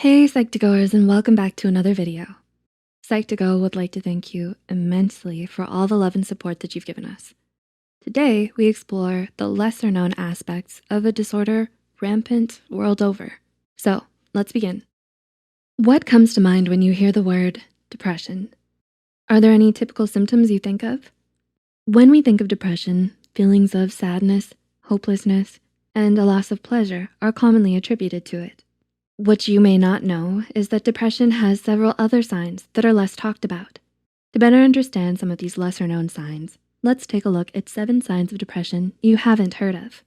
Hey Psych2Goers, and welcome back to another video. Psych2Go would like to thank you immensely for all the love and support that you've given us. Today, we explore the lesser known aspects of a disorder rampant world over. So let's begin. What comes to mind when you hear the word depression? Are there any typical symptoms you think of? When we think of depression, feelings of sadness, hopelessness, and a loss of pleasure are commonly attributed to it. What you may not know is that depression has several other signs that are less talked about. To better understand some of these lesser known signs, let's take a look at 7 signs of depression you haven't heard of.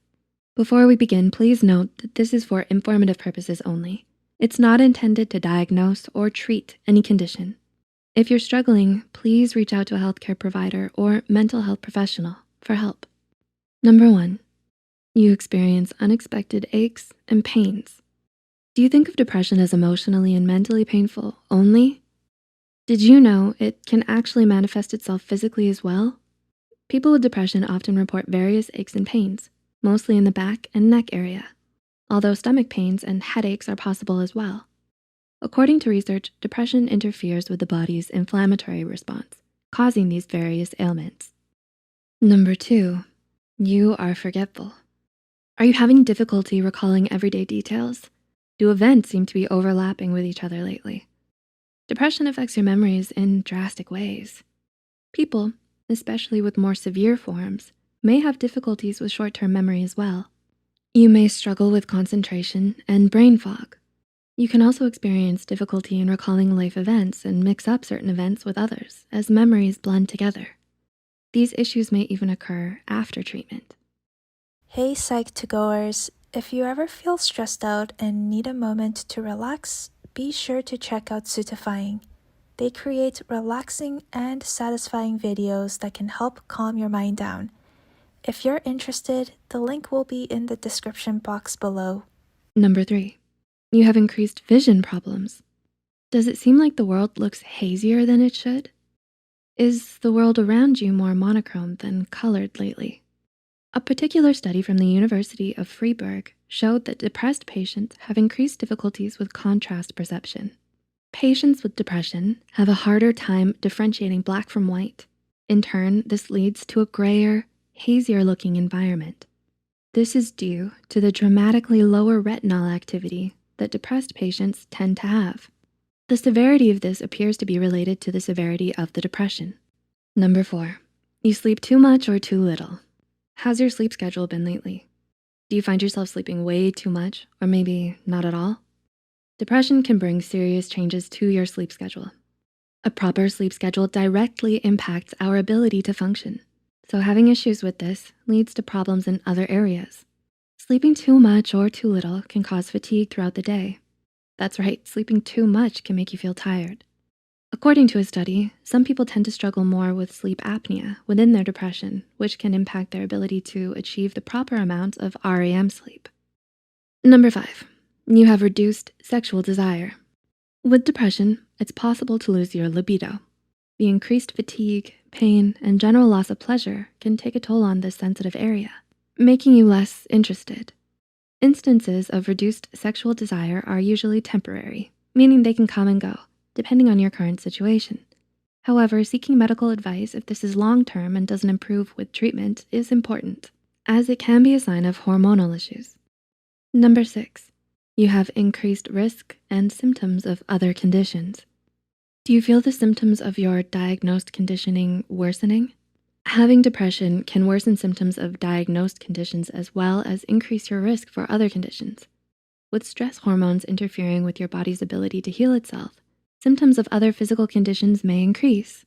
Before we begin, please note that this is for informative purposes only. It's not intended to diagnose or treat any condition. If you're struggling, please reach out to a healthcare provider or mental health professional for help. Number 1, you experience unexpected aches and pains. Do you think of depression as emotionally and mentally painful only? Did you know it can actually manifest itself physically as well? People with depression often report various aches and pains, mostly in the back and neck area, although stomach pains and headaches are possible as well. According to research, depression interferes with the body's inflammatory response, causing these various ailments. Number 2, you are forgetful. Are you having difficulty recalling everyday details? Do events seem to be overlapping with each other lately? Depression affects your memories in drastic ways. People, especially with more severe forms, may have difficulties with short-term memory as well. You may struggle with concentration and brain fog. You can also experience difficulty in recalling life events and mix up certain events with others as memories blend together. These issues may even occur after treatment. Hey Psych2Goers, if you ever feel stressed out and need a moment to relax, be sure to check out Suitifying. They create relaxing and satisfying videos that can help calm your mind down. If you're interested, the link will be in the description box below. Number 3, you have increased vision problems. Does it seem like the world looks hazier than it should? Is the world around you more monochrome than colored lately? A particular study from the University of Freiburg showed that depressed patients have increased difficulties with contrast perception. Patients with depression have a harder time differentiating black from white. In turn, this leads to a grayer, hazier looking environment. This is due to the dramatically lower retinal activity that depressed patients tend to have. The severity of this appears to be related to the severity of the depression. Number 4, you sleep too much or too little. How's your sleep schedule been lately? Do you find yourself sleeping way too much or maybe not at all? Depression can bring serious changes to your sleep schedule. A proper sleep schedule directly impacts our ability to function. So having issues with this leads to problems in other areas. Sleeping too much or too little can cause fatigue throughout the day. That's right, sleeping too much can make you feel tired. According to a study, some people tend to struggle more with sleep apnea within their depression, which can impact their ability to achieve the proper amount of REM sleep. Number 5, you have reduced sexual desire. With depression, it's possible to lose your libido. The increased fatigue, pain, and general loss of pleasure can take a toll on this sensitive area, making you less interested. Instances of reduced sexual desire are usually temporary, meaning they can come and go, depending on your current situation. However, seeking medical advice if this is long-term and doesn't improve with treatment is important, as it can be a sign of hormonal issues. Number 6, you have increased risk and symptoms of other conditions. Do you feel the symptoms of your diagnosed conditioning worsening? Having depression can worsen symptoms of diagnosed conditions as well as increase your risk for other conditions. With stress hormones interfering with your body's ability to heal itself, symptoms of other physical conditions may increase.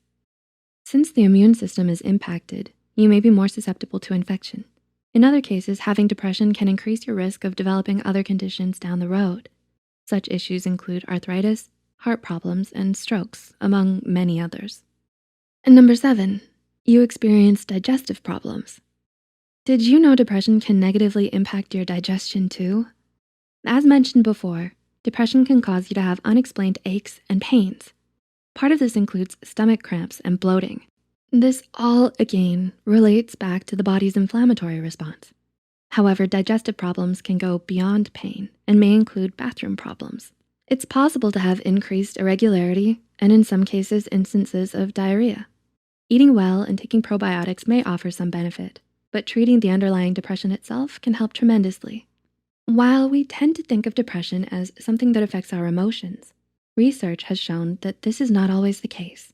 Since the immune system is impacted, you may be more susceptible to infection. In other cases, having depression can increase your risk of developing other conditions down the road. Such issues include arthritis, heart problems, and strokes, among many others. And number 7, you experience digestive problems. Did you know depression can negatively impact your digestion too? As mentioned before, depression can cause you to have unexplained aches and pains. Part of this includes stomach cramps and bloating. This all, again, relates back to the body's inflammatory response. However, digestive problems can go beyond pain and may include bathroom problems. It's possible to have increased irregularity and in some cases, instances of diarrhea. Eating well and taking probiotics may offer some benefit, but treating the underlying depression itself can help tremendously. While we tend to think of depression as something that affects our emotions, research has shown that this is not always the case.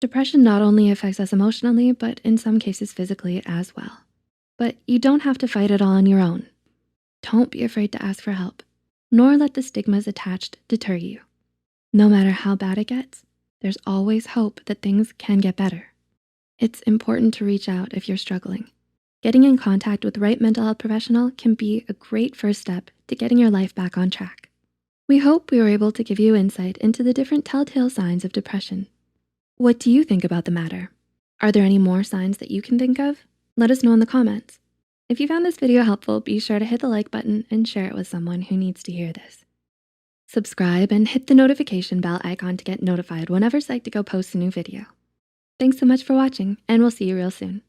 Depression not only affects us emotionally, but in some cases physically as well. But you don't have to fight it all on your own. Don't be afraid to ask for help, nor let the stigmas attached deter you. No matter how bad it gets, there's always hope that things can get better. It's important to reach out if you're struggling. Getting in contact with the right mental health professional can be a great first step to getting your life back on track. We hope we were able to give you insight into the different telltale signs of depression. What do you think about the matter? Are there any more signs that you can think of? Let us know in the comments. If you found this video helpful, be sure to hit the like button and share it with someone who needs to hear this. Subscribe and hit the notification bell icon to get notified whenever Psych2Go posts a new video. Thanks so much for watching, and we'll see you real soon.